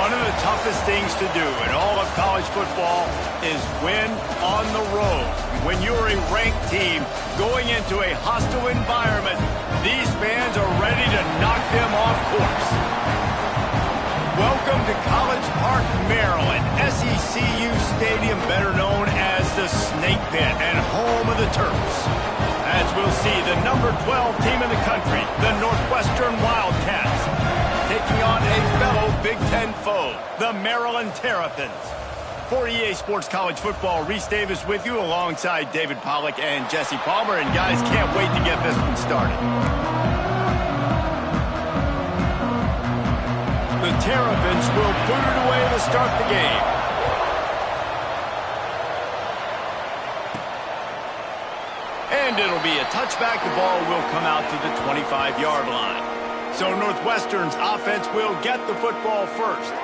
One of the toughest things to do in all of college football is win on the road. When you're a ranked team going into a hostile environment, these fans are ready to knock them off course. Welcome to College Park, Maryland, SECU Stadium, better known as the Snake Pit and home of the Terps. As we'll see, the number 12 team in the country, the Northwestern Wildcats, taking on a fellow Big Ten foe, the Maryland Terrapins. For EA Sports College Football, Reese Davis with you alongside David Pollack and Jesse Palmer. And guys, can't wait to get this one started. The Terrapins will put it away to start the game. And it'll be a touchback. The ball will come out to the 25-yard line. So Northwestern's offense will get the football first.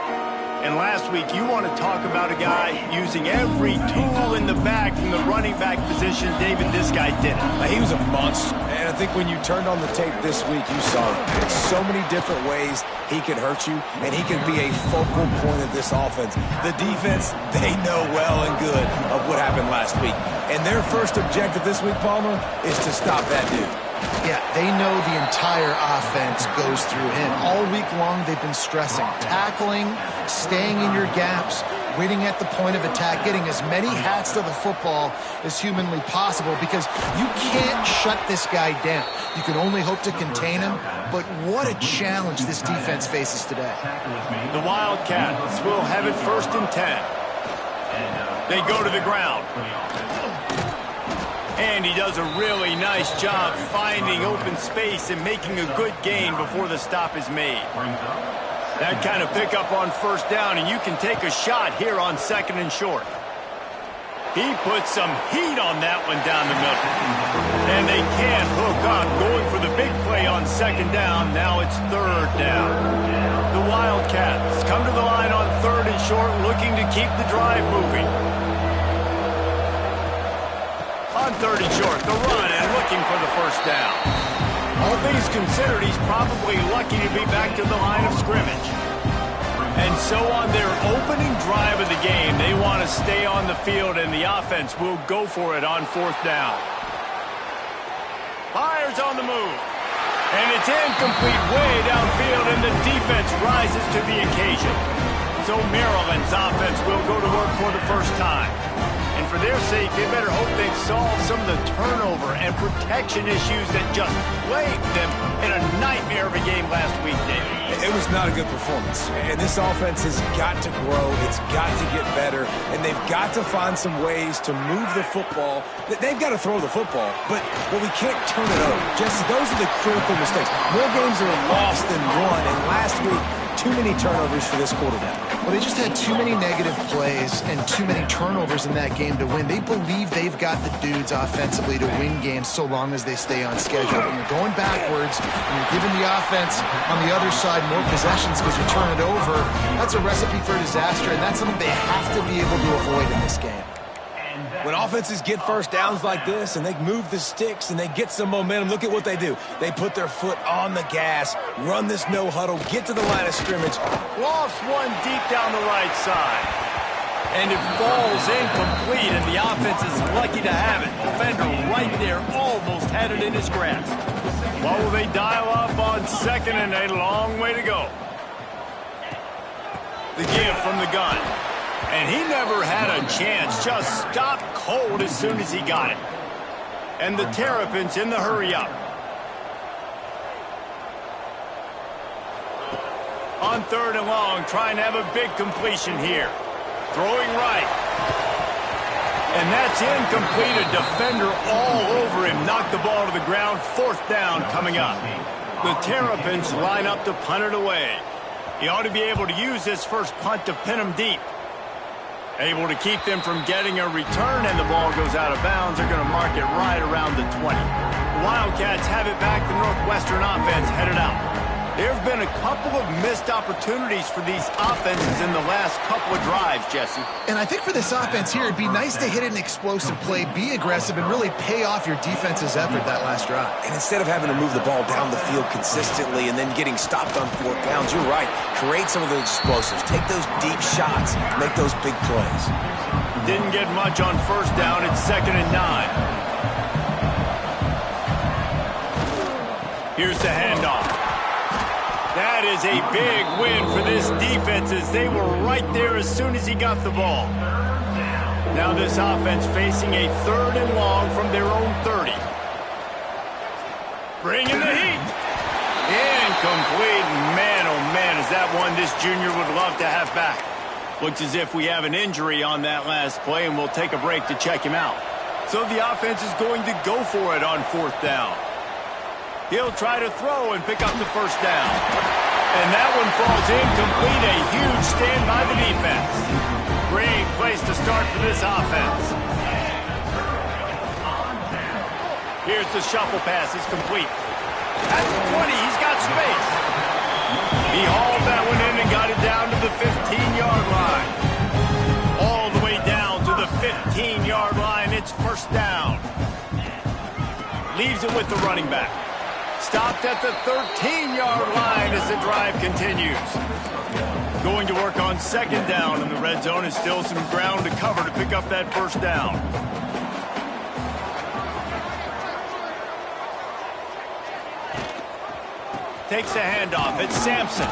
And last week, you want to talk about a guy using every tool in the bag from the running back position. David, this guy did it. He was a monster. And I think when you turned on the tape this week, you saw it. So many different ways he could hurt you, and he could be a focal point of this offense. The defense, they know well and good of what happened last week. And their first objective this week, Palmer, is to stop that dude. Yeah, they know the entire offense goes through him. All week long, they've been stressing tackling, staying in your gaps, winning at the point of attack, getting as many hats to the football as humanly possible, because you can't shut this guy down. You can only hope to contain him, but what a challenge this defense faces today. The Wildcats will have it 1st and 10. They go to the ground. And he does a really nice job finding open space and making a good gain before the stop is made. That kind of pickup on 1st down, and you can take a shot here on 2nd and short. He puts some heat on that one down the middle. And they can't hook up, going for the big play on 2nd down. Now it's 3rd down. The Wildcats come to the line on 3rd and short, looking to keep the drive moving. On 3rd and short, the run, and looking for the 1st down. All things considered, he's probably lucky to be back to the line of scrimmage. And so on their opening drive of the game, they want to stay on the field, and the offense will go for it on 4th down. Fires on the move. And it's incomplete way downfield, and the defense rises to the occasion. So Maryland's offense will go to work for the first time. And for their sake, they better hope they've solved some of the turnover and protection issues that just plagued them in a nightmare of a game last week, David. It was not a good performance. And this offense has got to grow. It's got to get better. And they've got to find some ways to move the football. They've got to throw the football, but we can't turn it over. Jesse, those are the critical mistakes. More games are lost than won. And last week, too many turnovers for this quarterback. Well, they just had too many negative plays and too many turnovers in that game to win. They believe they've got the dudes offensively to win games so long as they stay on schedule. When you're going backwards and you're giving the offense on the other side more possessions because you turn it over, that's a recipe for disaster, and that's something they have to be able to avoid in this game. When offenses get 1st downs like this and they move the sticks and they get some momentum, look at what they do. They put their foot on the gas, run this no huddle, get to the line of scrimmage. Lost one deep down the right side. And it falls incomplete, and the offense is lucky to have it. Defender right there almost had it in his grasp. What will they dial up on 2nd and a long way to go? The give from the gun. And he never had a chance, just stopped cold as soon as he got it. And the Terrapins in the hurry up. On 3rd and long, trying to have a big completion here. Throwing right. And that's incomplete. A defender all over him. Knocked the ball to the ground. 4th down coming up. The Terrapins line up to punt it away. He ought to be able to use this first punt to pin him deep. Able to keep them from getting a return, and the ball goes out of bounds. They're going to mark it right around the 20. The Wildcats have it back. The Northwestern offense headed out. There have been a couple of missed opportunities for these offenses in the last couple of drives, Jesse. And I think for this offense here, it'd be nice to hit an explosive play, be aggressive, and really pay off your defense's effort that last drive. And instead of having to move the ball down the field consistently and then getting stopped on 4th downs, you're right. Create some of those explosives. Take those deep shots. Make those big plays. Didn't get much on 1st down. It's 2nd and 9. Here's the handoff. That is a big win for this defense as they were right there as soon as he got the ball. Now this offense facing a 3rd and long from their own 30. Bringing the heat. Incomplete. Man, oh man, is that one this junior would love to have back. Looks as if we have an injury on that last play, and we'll take a break to check him out. So the offense is going to go for it on 4th down. He'll try to throw and pick up the 1st down. And that one falls incomplete. A huge stand by the defense. Great place to start for this offense. Here's the shuffle pass. It's complete. At the 20, he's got space. He hauled that one in and got it down to the 15-yard line. All the way down to the 15-yard line. It's 1st down. Leaves it with the running back. Stopped at the 13-yard line as the drive continues. Going to work on 2nd down, and the red zone is still some ground to cover to pick up that 1st down. Takes the handoff. It's Sampson.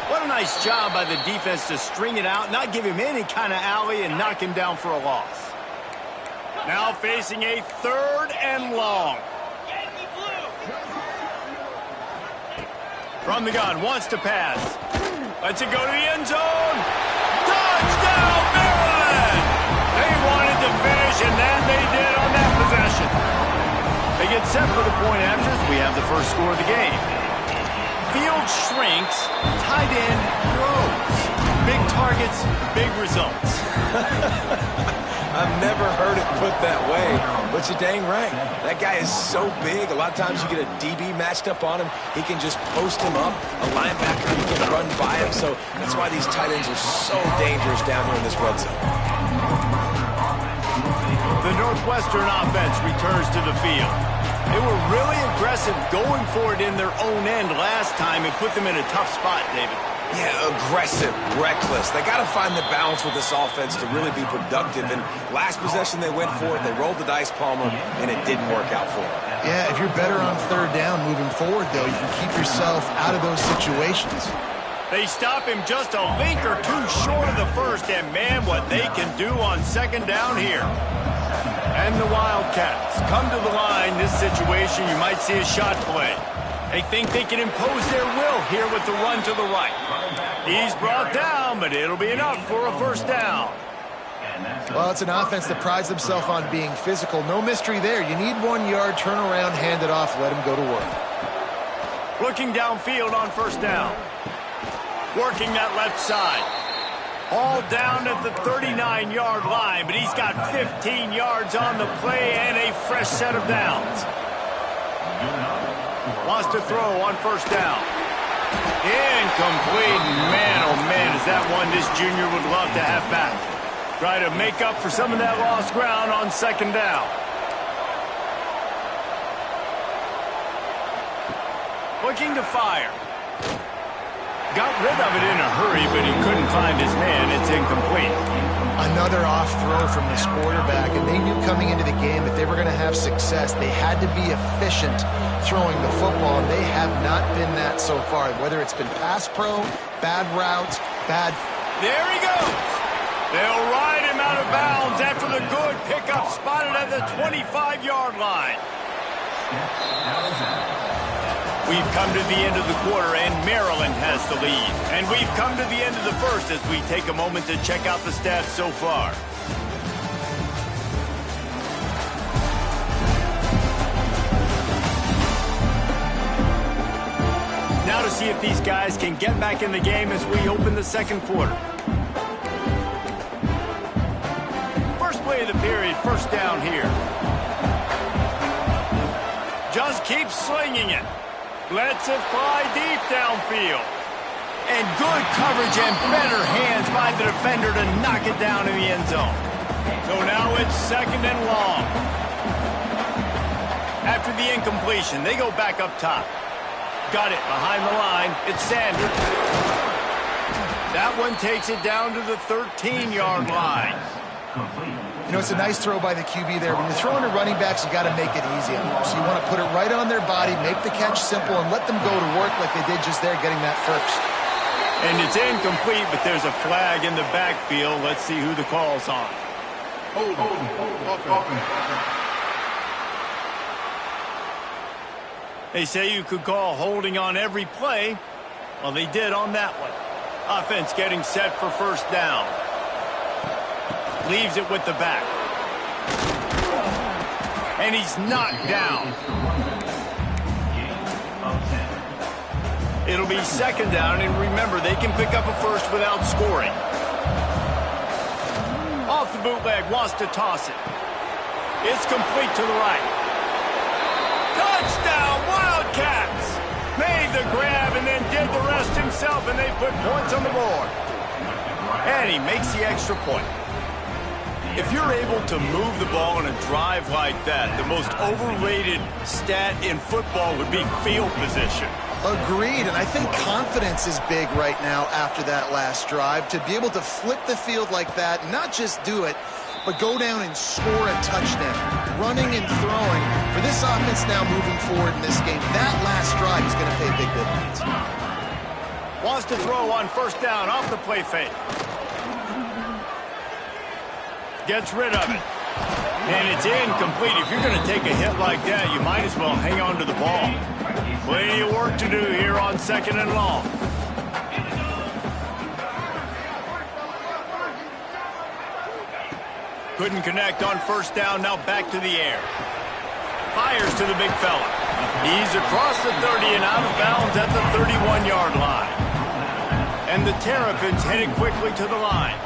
What a nice job by the defense to string it out, not give him any kind of alley, and knock him down for a loss. Now facing a 3rd and long. From the gun, wants to pass. Lets it go to the end zone. Touchdown, Maryland! They wanted to finish, and that they did on that possession. They get set for the point after as we have the first score of the game. Field shrinks, tight end grows. Big targets, big results. I've never heard it put that way, but you're dang right. That guy is so big. A lot of times you get a DB matched up on him. He can just post him up. A linebacker, you can run by him. So that's why these tight ends are so dangerous down here in this red zone. The Northwestern offense returns to the field. They were really aggressive going for it in their own end last time and put them in a tough spot, David. Yeah, aggressive, reckless. They got to find the balance with this offense to really be productive. And last possession they went for it, they rolled the dice, Palmer, and it didn't work out for them. Yeah, if you're better on 3rd down moving forward, though, you can keep yourself out of those situations. They stop him just a link or two short of the 1st, and man, what they can do on 2nd down here. And the Wildcats come to the line. This situation, you might see a shot play. They think they can impose their will here with the run to the right. He's brought down, but it'll be enough for a 1st down. Well, it's an offense that prides themselves on being physical. No mystery there. You need 1 yard, turn around, hand it off, let him go to work. Looking downfield on 1st down. Working that left side. All down at the 39-yard line, but he's got 15 yards on the play and a fresh set of downs. Wants to throw on 1st down. Incomplete. Man, oh man, is that one this junior would love to have back. Try to make up for some of that lost ground on 2nd down. Looking to fire. Got rid of it in a hurry, but he couldn't find his man. It's incomplete. Another off throw from this quarterback, and they knew coming into the game if they were going to have success, they had to be efficient throwing the football, and they have not been that so far, whether it's been pass pro, bad routes, bad... There he goes. They'll ride him out of bounds after the good pickup spotted at the 25-yard line. We've come to the end of the quarter, and Maryland has the lead. And we've come to the end of the 1st as we take a moment to check out the stats so far. Now to see if these guys can get back in the game as we open the 2nd quarter. First play of the period, 1st down here. Just keep slinging it. Lets it fly deep downfield. And good coverage and better hands by the defender to knock it down in the end zone. So now it's 2nd and long. After the incompletion, they go back up top. Got it behind the line. It's Sanders. That one takes it down to the 13-yard line. You know, it's a nice throw by the QB there. When you're throwing to running backs, you got to make it easy. So you want to put it right on their body, make the catch simple, and let them go to work like they did just there, getting that first. And it's incomplete, but there's a flag in the backfield. Let's see who the call's on. They say you could call holding on every play. Well, they did on that one. Offense getting set for first down. Leaves it with the back. And he's knocked down. It'll be 2nd down, and remember, they can pick up a first without scoring. Off the bootleg, wants to toss it. It's complete to the right. Touchdown, Wildcats! Made the grab and then did the rest himself, and they put points on the board. And he makes the extra point. If you're able to move the ball on a drive like that, the most overrated stat in football would be field position. Agreed, and I think confidence is big right now after that last drive. To be able to flip the field like that, not just do it, but go down and score a touchdown. Running and throwing. For this offense now moving forward in this game, that last drive is going to pay big dividends. Wants to throw on first down off the play fake. Gets rid of it. And it's incomplete. If you're going to take a hit like that, you might as well hang on to the ball. Plenty of work to do here on 2nd and long. Couldn't connect on first down. Now back to the air. Fires to the big fella. He's across the 30 and out of bounds at the 31-yard line. And the Terrapins headed quickly to the line.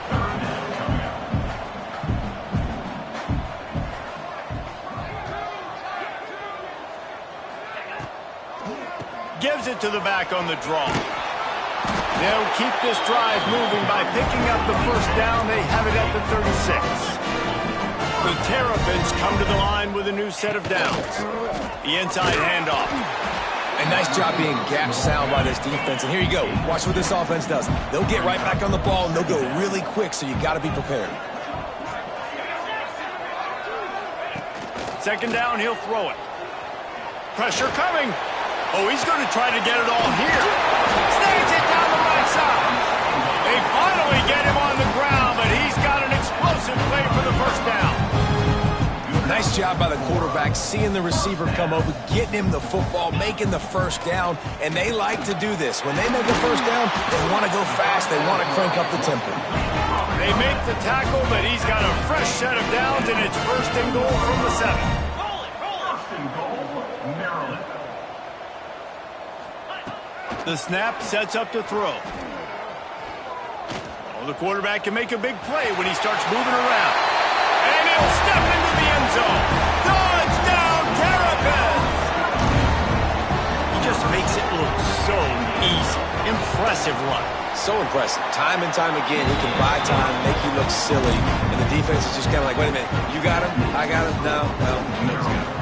Gives it to the back on the draw. They'll keep this drive moving by picking up the first down. They have it at the 36. The Terrapins come to the line with a new set of downs. The inside handoff. A nice job being gap sound by this defense. And here you go. Watch what this offense does. They'll get right back on the ball, and they'll go really quick, so you got to be prepared. 2nd down, he'll throw it. Pressure coming. Oh, he's going to try to get it all here. Snags it down the right side. They finally get him on the ground, but he's got an explosive play for the first down. Nice job by the quarterback, seeing the receiver come over, getting him the football, making the first down, and they like to do this. When they make a first down, they want to go fast. They want to crank up the tempo. They make the tackle, but he's got a fresh set of downs, and it's 1st and goal from the 7. The snap sets up to throw. Oh, the quarterback can make a big play when he starts moving around. And he'll step into the end zone. Touchdown, Terrapins! He just makes it look so easy. Impressive run. So impressive. Time and time again, he can buy time, make you look silly, and the defense is just kind of like, wait a minute, you got him? I got him? No, well, he's got him.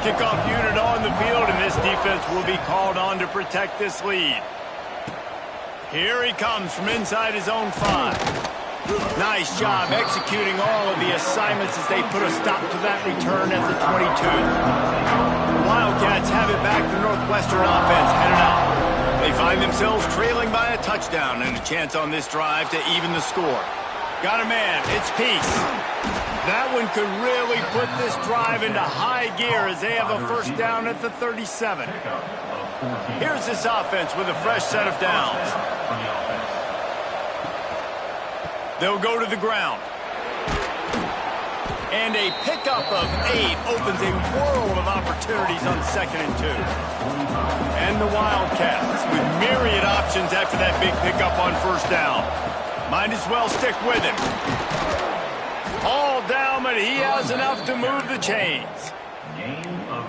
Kickoff unit on the field, and this defense will be called on to protect this lead. Here he comes from inside his own 5. Nice job executing all of the assignments as they put a stop to that return at the 22. The Wildcats have it back. The Northwestern offense headed out. They find themselves trailing by a touchdown and a chance on this drive to even the score. Got a man. It's Peace. That one could really put this drive into high gear as they have a first down at the 37. Here's this offense with a fresh set of downs. They'll go to the ground. And a pickup of 8 opens a world of opportunities on 2nd and 2. And the Wildcats with myriad options after that big pickup on first down. Might as well stick with him. All down, but he has enough to move the chains.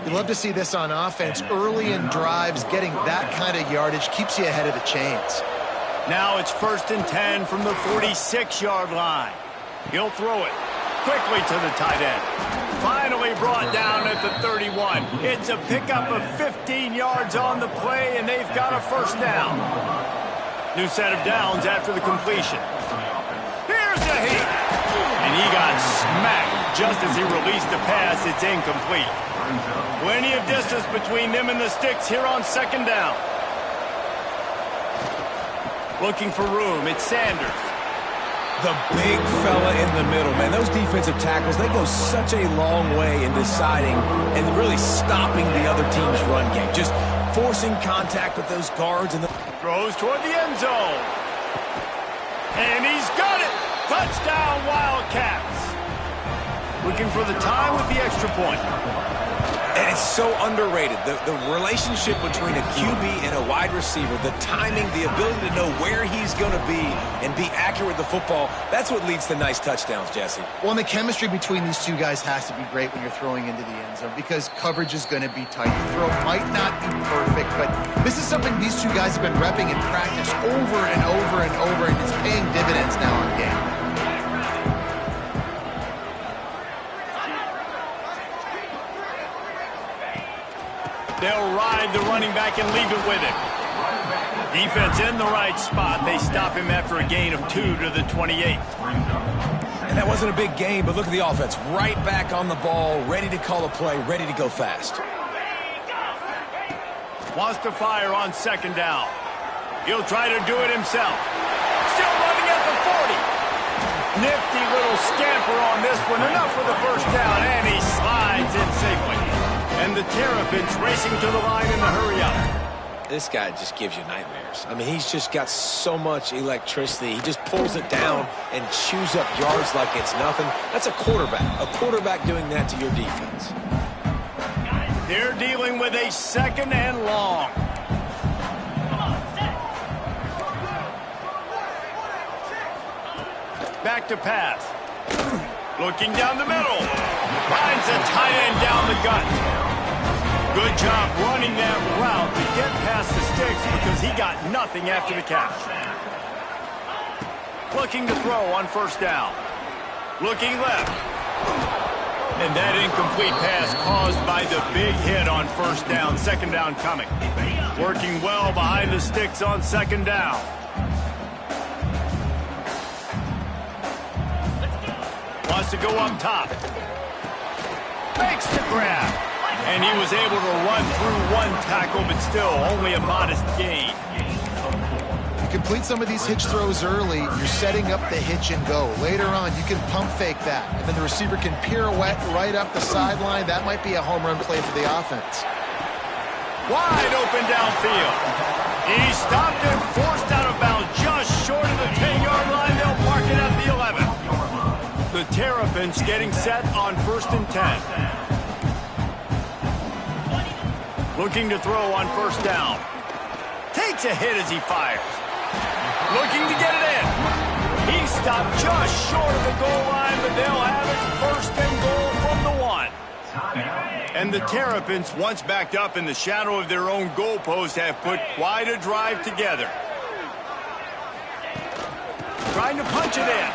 You love to see this on offense. Early in drives, getting that kind of yardage keeps you ahead of the chains. Now it's 1st and 10 from the 46-yard line. He'll throw it quickly to the tight end. Finally brought down at the 31. It's a pickup of 15 yards on the play, and they've got a first down. New set of downs after the completion. Here's a heat. And he got smacked just as he released the pass. It's incomplete. Plenty of distance between them and the sticks here on 2nd down. Looking for room, it's Sanders. The big fella in the middle, man. Those defensive tackles, they go such a long way in deciding and really stopping the other team's run game. Just forcing contact with those guards. And throws toward the end zone. And he's got it. Touchdown, Wildcats. Looking for the time with the extra point. And it's so underrated. The relationship between a QB and a wide receiver, the timing, the ability to know where he's going to be and be accurate with the football, that's what leads to nice touchdowns, Jesse. Well, and the chemistry between these two guys has to be great when you're throwing into the end zone because coverage is going to be tight. The throw might not be perfect, but this is something these two guys have been repping in practice over and over and over, and it's paying dividends now in game. They'll ride the running back and leave it with him. Defense in the right spot. They stop him after a gain of 2 to the 28. And that wasn't a big gain, but look at the offense. Right back on the ball, ready to call a play, ready to go fast. Wants to fire on 2nd down. He'll try to do it himself. Still running at the 40. Nifty little scamper on this one. Enough for the first down, and he slides in safely. And the Terrapins racing to the line in the hurry-up. This guy just gives you nightmares. I mean, he's just got so much electricity. He just pulls it down and chews up yards like it's nothing. That's a quarterback. A quarterback doing that to your defense. They're dealing with a 2nd and long. Back to pass. Looking down the middle. Finds a tight end down the gut. Good job running that route to get past the sticks because he got nothing after the catch. Looking to throw on 1st down. Looking left. And that incomplete pass caused by the big hit on 1st down. 2nd down coming. Working well behind the sticks on 2nd down. Wants to go up top. Makes the grab. And he was able to run through one tackle, but still only a modest gain. You complete some of these hitch throws early, you're setting up the hitch and go. Later on, you can pump fake that. And then the receiver can pirouette right up the sideline. That might be a home run play for the offense. Wide open downfield. He stopped and forced out of bounds just short of the 10-yard line. They'll mark it at the 11. The Terrapins getting set on 1st and 10. Looking to throw on 1st down. Takes a hit as he fires. Looking to get it in. He stopped just short of the goal line, but they'll have it 1st and goal from the 1. And the Terrapins, once backed up in the shadow of their own goalpost, have put quite a drive together. Trying to punch it in.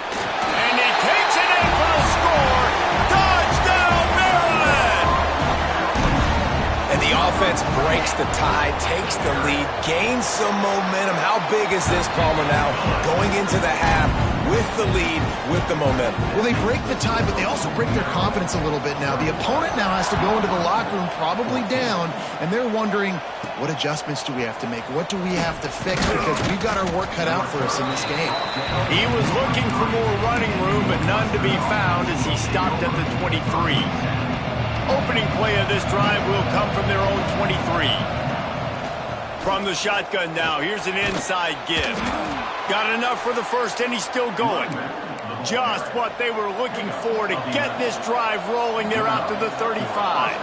And he takes it in for the score. Touchdown, Maryland! And the offense breaks the tie, takes the lead, gains some momentum. How big is this, Palmer, now? Going into the half with the lead, with the momentum. Well, they break the tie, but they also break their confidence a little bit now. The opponent now has to go into the locker room, probably down, and they're wondering, what adjustments do we have to make? What do we have to fix? Because we've got our work cut out for us in this game. He was looking for more running room, but none to be found as he stopped at the 23. Opening play of this drive will come from their own 23. From the shotgun now, here's an inside give. Got enough for the first, and he's still going. Just what they were looking for to get this drive rolling. They're out to the 35.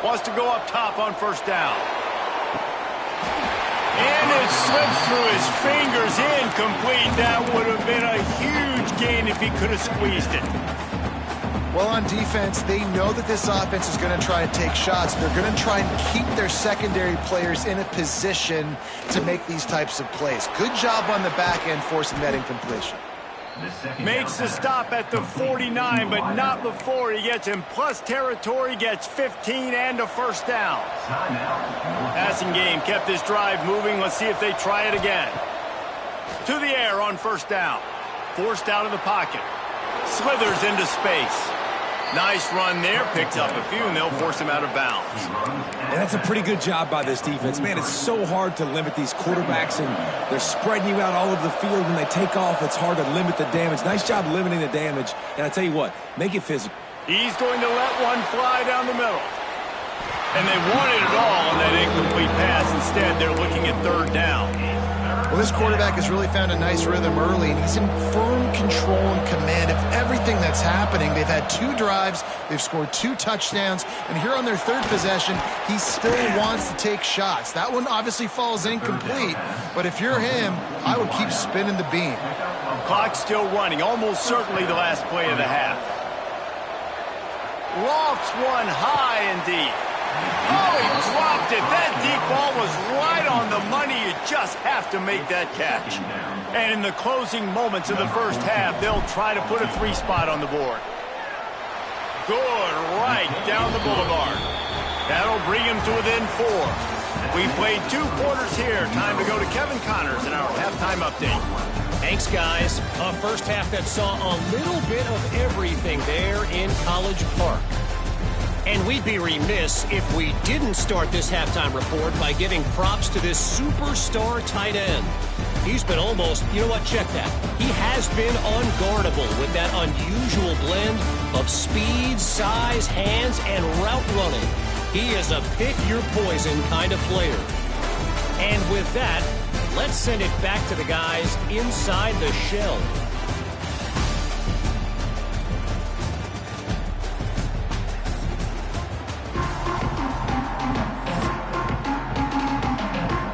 Wants to go up top on 1st down. And it slips through his fingers, incomplete. That would have been a huge gain if he could have squeezed it. Well, on defense, they know that this offense is going to try and take shots. They're going to try and keep their secondary players in a position to make these types of plays. Good job on the back end forcing that incompletion. Makes the stop at the 49, but not before he gets in plus territory, gets 15 and a first down. Passing game kept this drive moving. Let's see if they try it again. To the air on first down. Forced out of the pocket. Slithers into space. Nice run there. Picks up a few, and they'll force him out of bounds. And that's a pretty good job by this defense. Man, it's so hard to limit these quarterbacks, and they're spreading you out all over the field. When they take off, it's hard to limit the damage. Nice job limiting the damage. And I tell you what, make it physical. He's going to let one fly down the middle. And they wanted it all on that incomplete pass. Instead, they're looking at third down. Well, this quarterback has really found a nice rhythm early, and he's in firm control and command of everything that's happening. They've had 2 drives, they've scored 2 touchdowns, and here on their third possession, he still wants to take shots. That one obviously falls incomplete, but if you're him, I would keep spinning the beam. Clock's still running, almost certainly the last play of the half. Lofts one high and deep. Oh, he dropped it. That deep ball was right on the money. You just have to make that catch. And in the closing moments of the first half, they'll try to put a 3 spot on the board. Good, right down the boulevard. That'll bring him to within 4. We played 2 quarters here. Time to go to Kevin Connors in our halftime update. Thanks, guys. A first half that saw a little bit of everything there in College Park. And we'd be remiss if we didn't start this halftime report by giving props to this superstar tight end. He's been almost, you know what, check that. He has been unguardable with that unusual blend of speed, size, hands, and route running. He is a pick-your-poison kind of player. And with that, let's send it back to the guys inside the shell.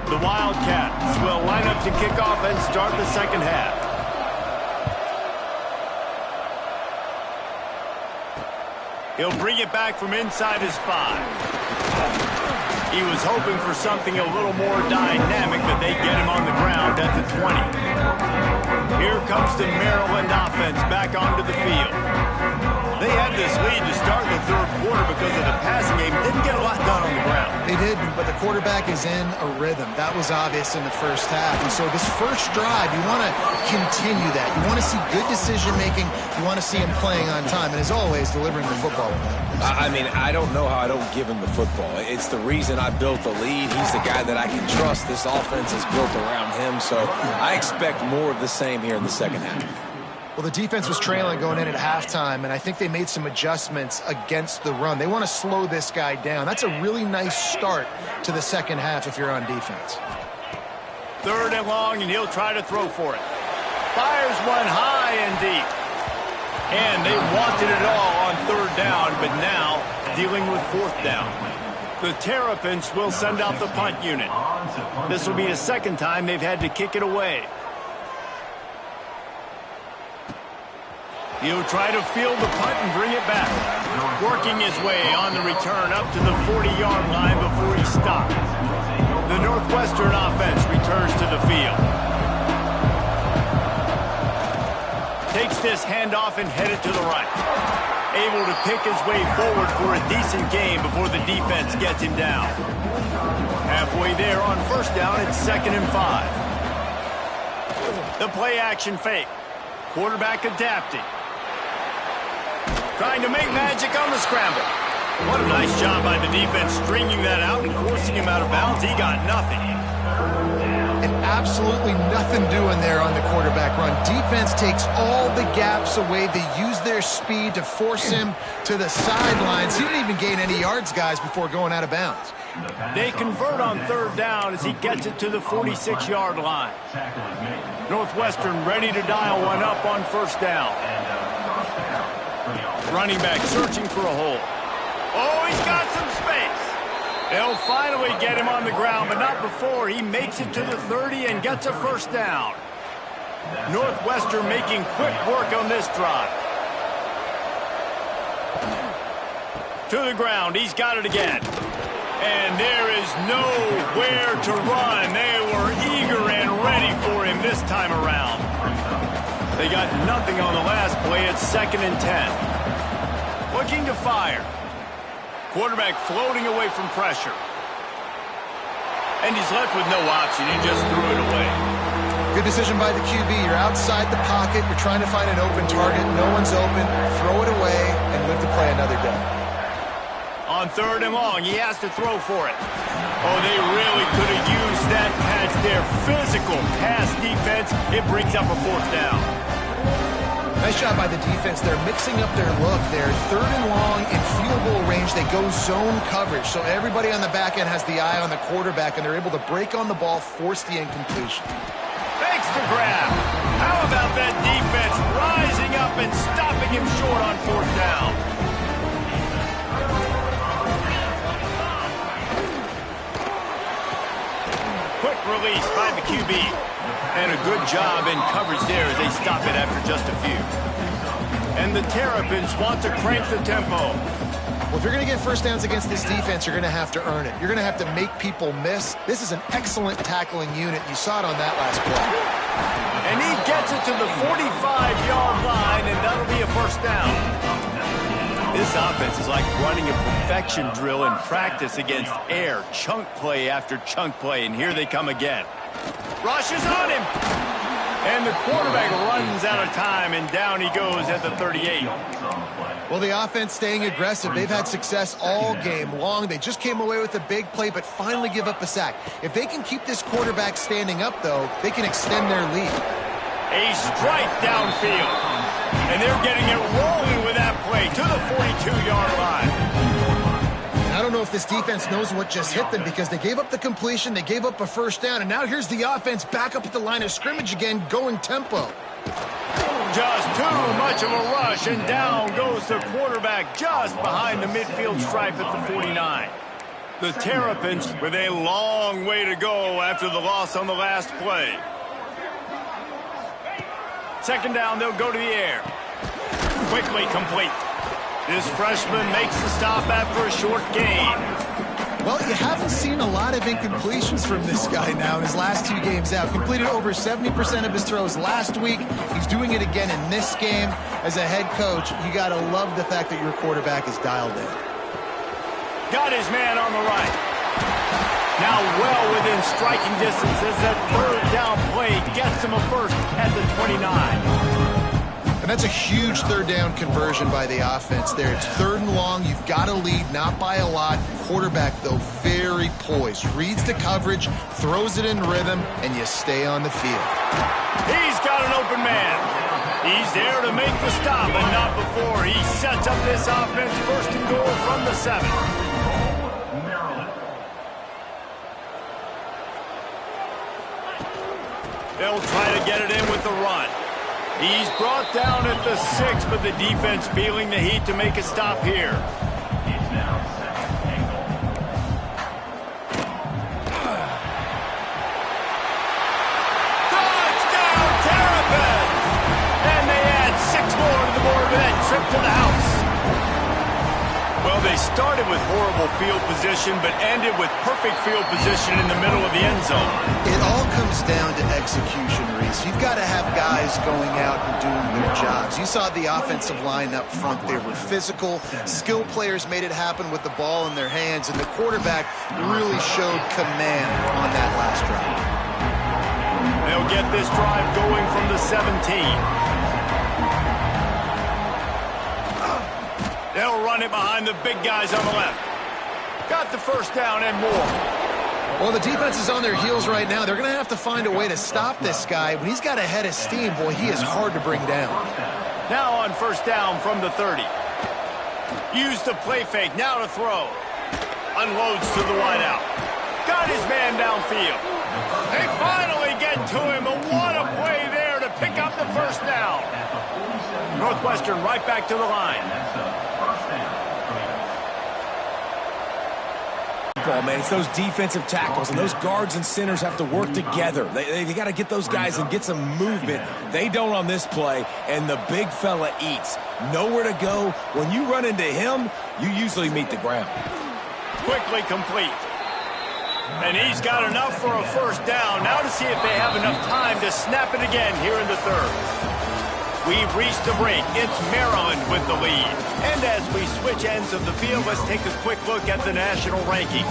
The Wildcats will line up to kick off and start the second half. He'll bring it back from inside his 5. He was hoping for something a little more dynamic, but they get him on the ground at the 20. Here comes the Maryland offense back onto the field. They had this lead to start the third quarter because of the passing game. Didn't get a lot done on the ground. They didn't, but the quarterback is in a rhythm. That was obvious in the first half. And so this first drive, you want to continue that. You want to see good decision-making. You want to see him playing on time. And as always, delivering the football. I mean, I don't know how I don't give him the football. It's the reason I built the lead. He's the guy that I can trust. This offense is built around him. So I expect more of the same here in the second half. Well, the defense was trailing going in at halftime, and I think they made some adjustments against the run. They want to slow this guy down. That's a really nice start to the second half if you're on defense. Third and long, and he'll try to throw for it. Fires one high and deep. And they wanted it all on third down, but now dealing with fourth down. The Terrapins will send out the punt unit. This will be the second time they've had to kick it away. He'll try to field the punt and bring it back. Working his way on the return up to the 40-yard line before he stopped. The Northwestern offense returns to the field. Takes this handoff and headed to the right. Able to pick his way forward for a decent game before the defense gets him down. Halfway there on first down, it's 2nd and 5. The play action fake. Quarterback adapting. Trying to make magic on the scramble. What a nice job by the defense stringing that out and forcing him out of bounds. He got nothing. And absolutely nothing doing there on the quarterback run. Defense takes all the gaps away. They use their speed to force him to the sidelines. He didn't even gain any yards, guys, before going out of bounds. They convert on third down as he gets it to the 46-yard line. Northwestern ready to dial one up on first down. Running back searching for a hole. Oh, he's got some space. They'll finally get him on the ground, but not before he makes it to the 30 and gets a first down. Northwestern making quick work on this drive. To the ground. He's got it again. And there is nowhere to run. They were eager and ready for him this time around. They got nothing on the last play. It's 2nd and 10. Looking to fire. Quarterback floating away from pressure. And he's left with no option. He just threw it away. Good decision by the QB. You're outside the pocket. You're trying to find an open target. No one's open. Throw it away and live to play another day. On 3rd and long, he has to throw for it. Oh, they really could have used that pass there. Physical pass defense. It brings up a 4th down. Nice job by the defense. They're mixing up their look. They're 3rd and long in field goal range. They go zone coverage. So everybody on the back end has the eye on the quarterback, and they're able to break on the ball, force the incompletion. Makes the grab. How about that defense rising up and stopping him short on 4th down? Quick release by the QB. And a good job in coverage there as they stop it after just a few. And the Terrapins want to crank the tempo. Well, if you're going to get first downs against this defense, you're going to have to earn it. You're going to have to make people miss. This is an excellent tackling unit. You saw it on that last play. And he gets it to the 45-yard line, and that'll be a 1st down. This offense is like running a perfection drill in practice against air. Chunk play after chunk play, and here they come again. Rushes on him. And the quarterback runs out of time, and down he goes at the 38. Well, the offense staying aggressive. They've had success all game long. They just came away with a big play, but finally give up a sack. If they can keep this quarterback standing up, though, they can extend their lead. A strike downfield. And they're getting it rolling with that play to the 42-yard line. I don't know if this defense knows what just hit them because they gave up the completion, they gave up a 1st down, and now here's the offense back up at the line of scrimmage again, going tempo. Just too much of a rush, and down goes the quarterback just behind the midfield stripe at the 49. The Terrapins with a long way to go after the loss on the last play. 2nd down, they'll go to the air. Quickly complete. This freshman makes the stop after a short gain. Well, you haven't seen a lot of incompletions from this guy now in his last 2 games out. Completed over 70% of his throws last week. He's doing it again in this game. As a head coach, you got to love the fact that your quarterback is dialed in. Got his man on the right. Now well within striking distance as that 3rd down play gets him a 1st at the 29. And that's a huge 3rd down conversion by the offense there. It's 3rd and long. You've got to lead, not by a lot. Quarterback, though, very poised. Reads the coverage, throws it in rhythm, and you stay on the field. He's got an open man. He's there to make the stop, and not before. He sets up this offense 1st and goal from the 7. They'll try to get it in with the run. He's brought down at the 6, but the defense feeling the heat to make a stop here. Touchdown, Terrapins! And they add 6 more to the board with that trip to the house. Well, they started with horrible field position, but ended with perfect field position in the middle of the end zone. It all comes down to execution, Reese. You've got to have guys going out and doing their jobs. You saw the offensive line up front. They were physical. Skill players made it happen with the ball in their hands, and the quarterback really showed command on that last drive. They'll get this drive going from the 17. They'll run it behind the big guys on the left. Got the 1st down and more. Well, the defense is on their heels right now. They're going to have to find a way to stop this guy. When he's got a head of steam, boy, he is hard to bring down. Now on 1st down from the 30. Use the play fake, now to throw. Unloads to the wideout. Got his man downfield. They finally get to him, and what a play there to pick up the 1st down. Northwestern right back to the line. Man, it's those defensive tackles, and those guards and centers have to work together. They got to get those guys and get some movement. They don't on this play, and the big fella eats. nowhere to go. When you run into him, you usually meet the ground. Quickly complete. And he's got enough for a first down. Now to see if they have enough time to snap it again here in the third. We've reached the break. It's Maryland with the lead. And as we switch ends of the field, let's take a quick look at the national rankings.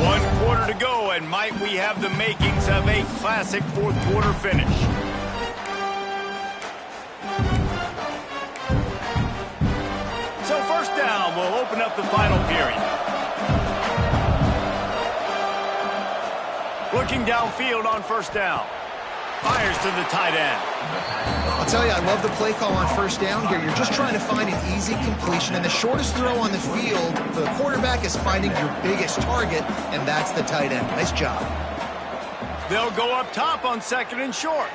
One quarter to go, and might we have the makings of a classic fourth quarter finish. So first down, we'll open up the final period. Looking downfield on first down. Fires to the tight end. I'll tell you, I love the play call on first down here. You're just trying to find an easy completion, and the shortest throw on the field for the quarterback is finding your biggest target, and that's the tight end. Nice job. They'll go up top on second and short.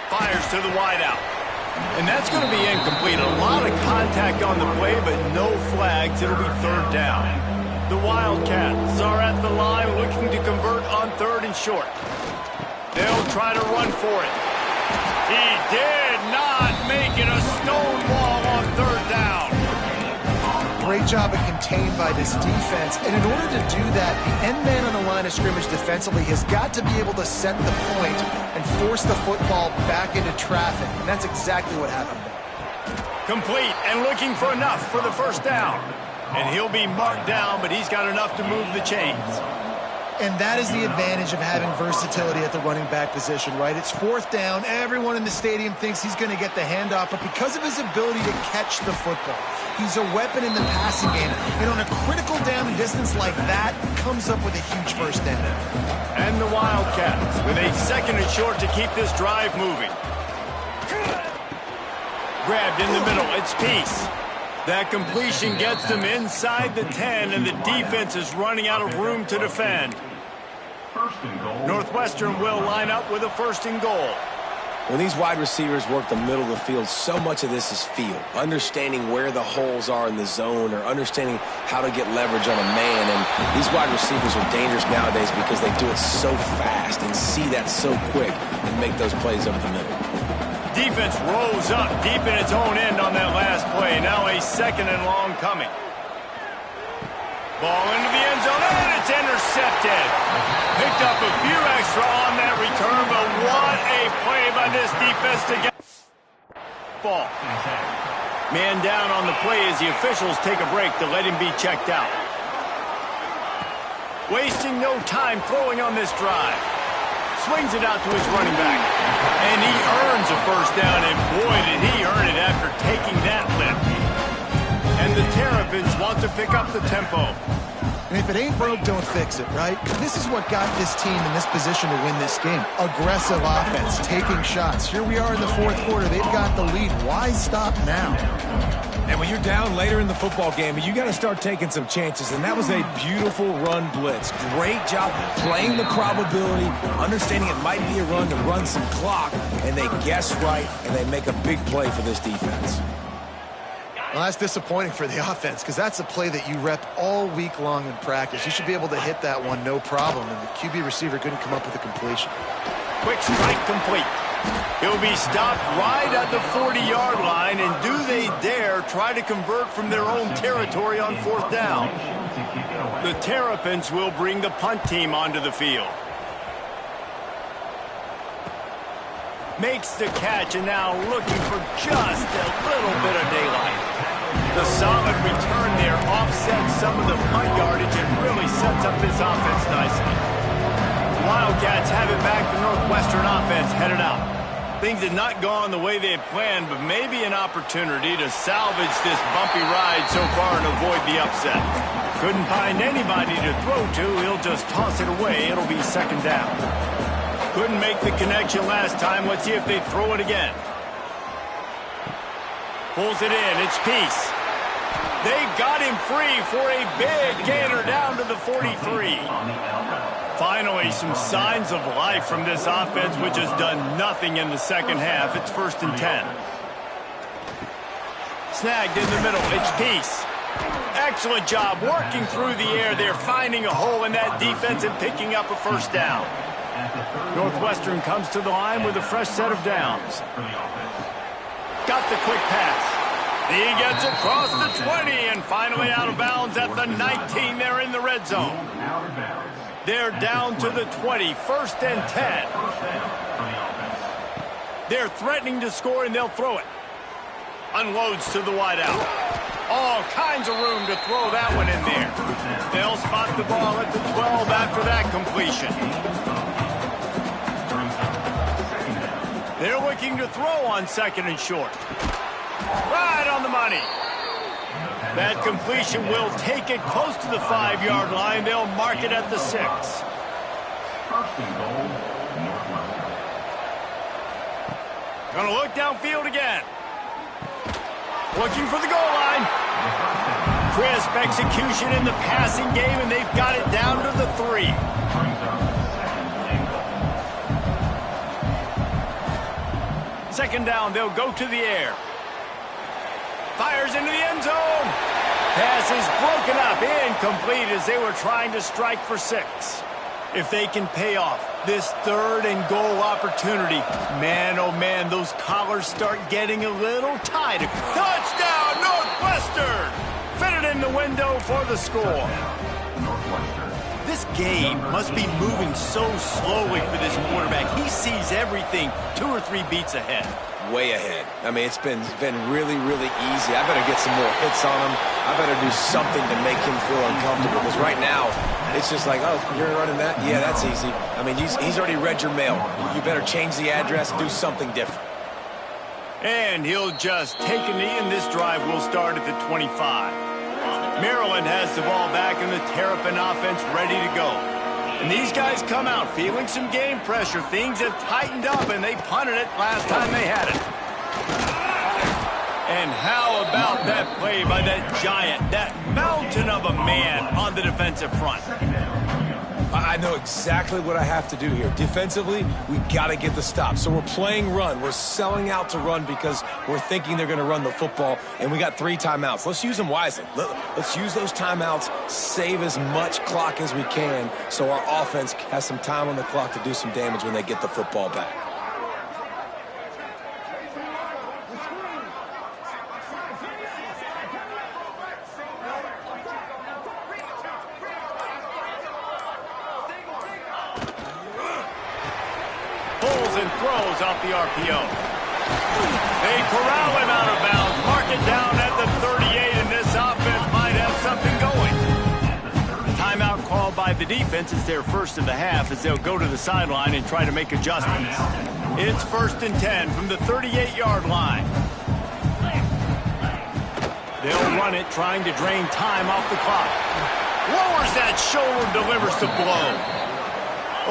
Fires to the wideout. And that's going to be incomplete. A lot of contact on the play, but no flags. It'll be third down. The Wildcats are at the line looking to convert on third and short. They'll try to run for it. He did not make it a stone wall on third down. Great job of contained by this defense. And in order to do that, the end man on the line of scrimmage defensively has got to be able to set the point and force the football back into traffic. And that's exactly what happened. Complete and looking for enough for the first down. And he'll be marked down, but he's got enough to move the chains. And that is the advantage of having versatility at the running back position, right? It's fourth down. Everyone in the stadium thinks he's going to get the handoff, but because of his ability to catch the football, he's a weapon in the passing game. And on a critical down and distance like that, comes up with a huge first down. And the Wildcats with a second and short to keep this drive moving. Grabbed in the middle. It's Peace. That completion gets them inside the 10, and the defense is running out of room to defend. Northwestern will line up with a first and goal. When these wide receivers work the middle of the field, so much of this is feel. Understanding where the holes are in the zone or understanding how to get leverage on a man. And these wide receivers are dangerous nowadays because they do it so fast and see that so quick and make those plays over the middle. Defense rose up deep in its own end on that last play. Now a second and long coming. Ball into the end zone, and it's intercepted. Picked up a few extra on that return, but what a play by this defense to get ball. Man down on the play as the officials take a break to let him be checked out. Wasting no time throwing on this drive. Swings it out to his running back. And he earns a first down, and boy, did he earn it after taking that lift. And the Terrapins want to pick up the tempo. And if it ain't broke, don't fix it, right? This is what got this team in this position to win this game. Aggressive offense, taking shots. Here we are in the fourth quarter. They've got the lead. Why stop now? And when you're down later in the football game, you got to start taking some chances. And that was a beautiful run blitz. Great job playing the probability, understanding it might be a run to run some clock, and they guess right, and they make a big play for this defense. Well, that's disappointing for the offense because that's a play that you rep all week long in practice. You should be able to hit that one no problem, and the QB receiver couldn't come up with a completion. Quick strike complete. He'll be stopped right at the 40-yard line, and do they dare try to convert from their own territory on fourth down? The Terrapins will bring the punt team onto the field. Makes the catch, and now looking for just a little bit of daylight. The solid return there offsets some of the punt yardage and really sets up this offense nicely. The Wildcats have it back. The Northwestern offense headed out. Things had not gone the way they had planned, but maybe an opportunity to salvage this bumpy ride so far and avoid the upset. Couldn't find anybody to throw to. He'll just toss it away. It'll be second down. Couldn't make the connection last time. Let's see if they throw it again. Pulls it in. It's Peace. They got him free for a big gainer down to the 43. Finally, some signs of life from this offense, which has done nothing in the second half. It's first and 10. Snagged in the middle. It's Peace. Excellent job working through the air there, finding a hole in that defense and picking up a first down. Northwestern comes to the line with a fresh set of downs. Got the quick pass. He gets across the 20 and finally out of bounds at the 19. They're in the red zone. They're down to the 20, 1st and 10. They're threatening to score, and they'll throw it. Unloads to the wideout. All kinds of room to throw that one in there. They'll spot the ball at the 12 after that completion. They're looking to throw on 2nd and short. Right on the money. That completion will take it close to the 5-yard line. They'll mark it at the 6. Gonna look downfield again. Looking for the goal line. Crisp execution in the passing game, and they've got it down to the 3. Second down, they'll go to the air. Fires into the end zone. Pass is broken up, incomplete as they were trying to strike for 6. If they can pay off this 3rd and goal opportunity, man, oh man, those collars start getting a little tight. Touchdown, Northwestern! Fitted in the window for the score. This game must be moving so slowly for this quarterback. He sees everything 2 or 3 beats ahead. Way ahead. I mean, it's been really, really easy. I better get some more hits on him. I better do something to make him feel uncomfortable, because right now, it's just like, oh, you're running that? Yeah, that's easy. I mean, he's already read your mail. You better change the address, do something different. And he'll just take a knee, and this drive will start at the 25. Maryland has the ball back, and the Terrapin offense ready to go. And these guys come out feeling some game pressure. Things have tightened up, and they punted it last time they had it. And how about that play by that giant, that mountain of a man on the defensive front? I know exactly what I have to do here. Defensively, we got to get the stop. So we're playing run. We're selling out to run because we're thinking they're going to run the football, and we got 3 timeouts. Let's use them wisely. Let's use those timeouts, save as much clock as we can so our offense has some time on the clock to do some damage when they get the football back. And throws off the RPO. They corral him out of bounds, mark it down at the 38, and this offense might have something going. Timeout called by the defense. It's their first of the half as they'll go to the sideline and try to make adjustments. It's 1st and 10 from the 38-yard line. They'll run it, trying to drain time off the clock. Lowers that shoulder, delivers the blow.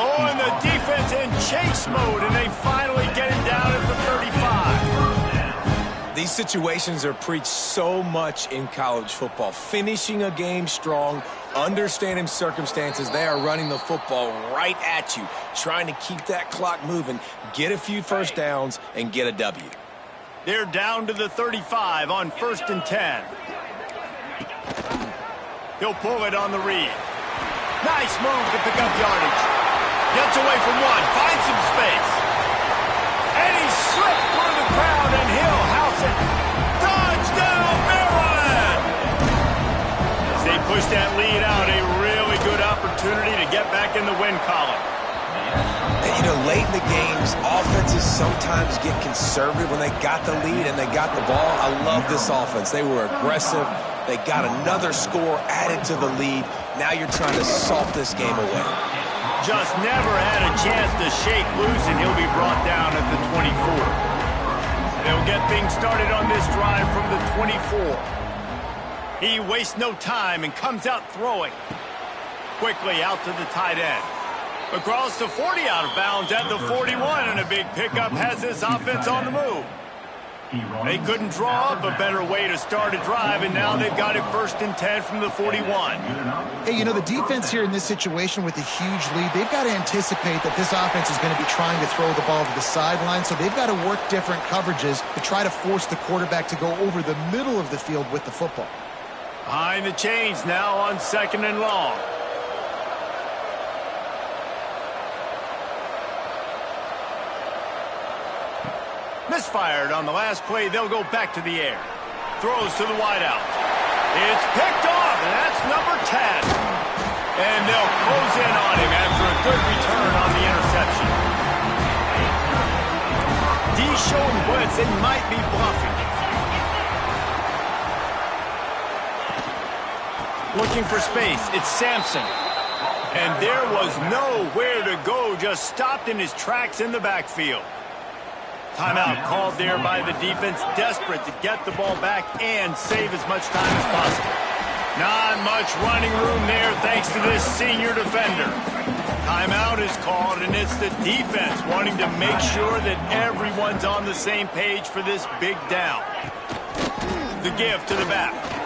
Oh, and the defense in chase mode, and they finally get it down at the 35. These situations are preached so much in college football. Finishing a game strong, understanding circumstances. They are running the football right at you, trying to keep that clock moving, get a few first downs, and get a W. They're down to the 35 on 1st and 10. He'll pull it on the read. Nice move to pick up yardage. Gets away from one, finds some space. And he slipped through the crowd, and he'll house it. Touchdown, Maryland! As they push that lead out, a really good opportunity to get back in the win column. And, you know, late in the games, offenses sometimes get conservative when they got the lead and they got the ball. I love this offense. They were aggressive. They got another score added to the lead. Now you're trying to salt this game away. Just never had a chance to shake loose, and he'll be brought down at the 24. They'll get things started on this drive from the 24. He wastes no time and comes out throwing. Quickly out to the tight end. Across the 40, out of bounds at the 41, and a big pickup has this offense on the move. They couldn't draw up a better way to start a drive, and now they've got it 1st and 10 from the 41. Hey, you know, the defense here in this situation with a huge lead, they've got to anticipate that this offense is going to be trying to throw the ball to the sideline, so they've got to work different coverages to try to force the quarterback to go over the middle of the field with the football. Behind the chains now on 2nd and long. Misfired on the last play. They'll go back to the air. Throws to the wideout. It's picked off, and that's number 10. And they'll close in on him after a good return on the interception. D showing blitz. They might be bluffing. Looking for space. It's Sampson. And there was nowhere to go. Just stopped in his tracks in the backfield. Timeout called there by the defense, desperate to get the ball back and save as much time as possible. Not much running room there thanks to this senior defender. Timeout is called, and it's the defense wanting to make sure that everyone's on the same page for this big down. The give to the back.